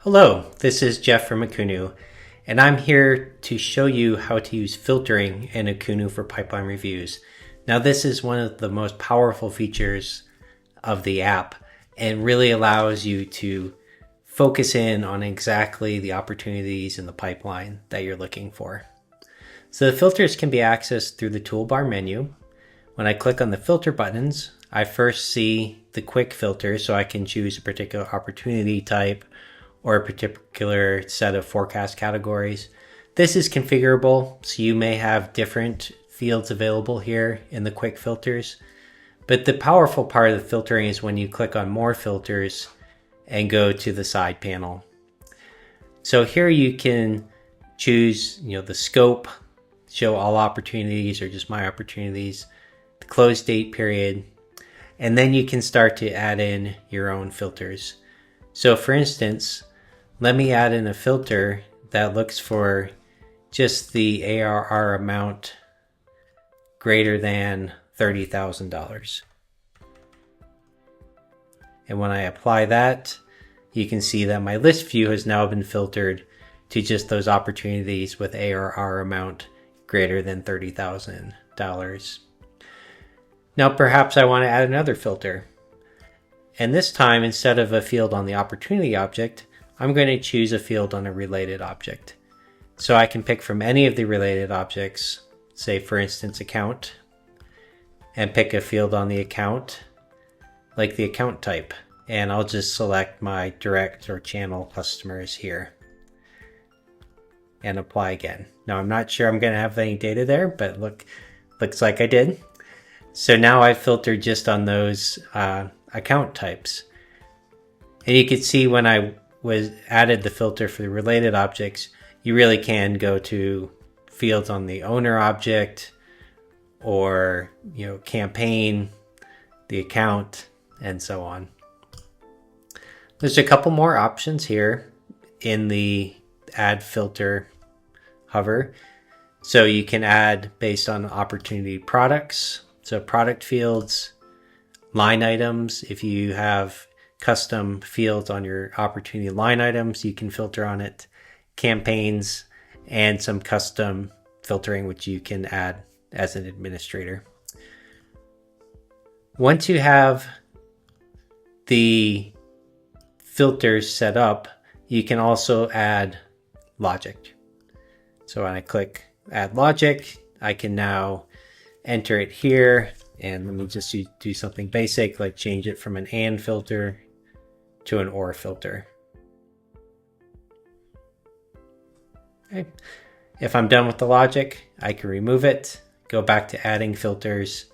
Hello, this is Jeff from Akoonu, and I'm here to show you how to use filtering in Akoonu for pipeline reviews. Now, this is one of the most powerful features of the app and really allows you to focus in on exactly the opportunities in the pipeline that you're looking for. So the filters can be accessed through the toolbar menu. When I click on the filter buttons, I first see the quick filter, so I can choose a particular opportunity type or a particular set of forecast categories. This is configurable, so you may have different fields available here in the quick filters. But the powerful part of the filtering is when you click on more filters and go to the side panel. So here you can choose, the scope, show all opportunities or just my opportunities, the close date period, and then you can start to add in your own filters. So for instance, let me add in a filter that looks for just the ARR amount greater than $30,000. And when I apply that, you can see that my list view has now been filtered to just those opportunities with ARR amount greater than $30,000. Now perhaps I want to add another filter. And this time, instead of a field on the opportunity object, I'm going to choose a field on a related object. So I can pick from any of the related objects, say for instance account, and pick a field on the account, like the account type. And I'll just select my direct or channel customers here and apply again. Now I'm not sure I'm going to have any data there, but looks like I did. So now I've filtered just on those account types. And you can see when I added the filter for the related objects, you really can go to fields on the owner object or campaign, the account, and so on. There's a couple more options here in the add filter hover. So you can add based on opportunity products, so product fields, line items. If you have custom fields on your opportunity line items, you can filter on it, campaigns, and some custom filtering which you can add as an administrator. Once you have the filters set up, you can also add logic. So when I click add logic, I can now enter it here, and let me just do something basic like change it from an and filter to an or filter. Okay. If I'm done with the logic, I can remove it, go back to adding filters.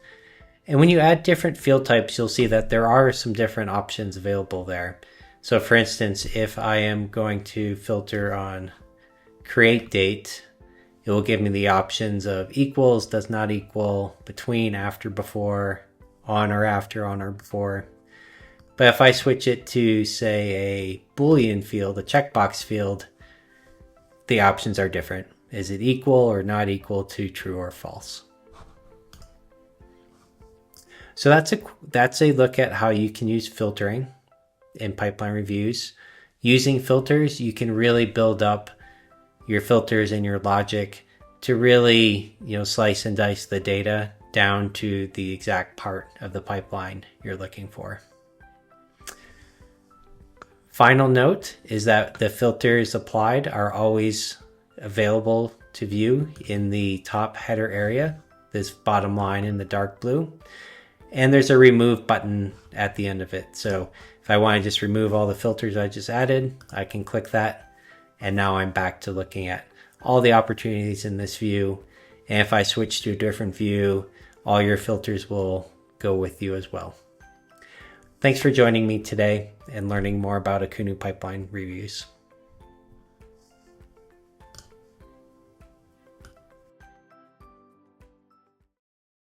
And when you add different field types, you'll see that there are some different options available there. So for instance, if I am going to filter on create date, it will give me the options of equals, does not equal, between, after, before, on or after, on or before. But if I switch it to, say, a Boolean field, a checkbox field, the options are different. Is it equal or not equal to true or false? So that's a look at how you can use filtering in pipeline reviews. Using filters, you can really build up your filters and your logic to really, slice and dice the data down to the exact part of the pipeline you're looking for. Final note is that the filters applied are always available to view in the top header area, this bottom line in the dark blue. And there's a remove button at the end of it. So if I want to just remove all the filters I just added, I can click that. And now I'm back to looking at all the opportunities in this view. And if I switch to a different view, all your filters will go with you as well. Thanks for joining me today and learning more about Akoonu pipeline reviews.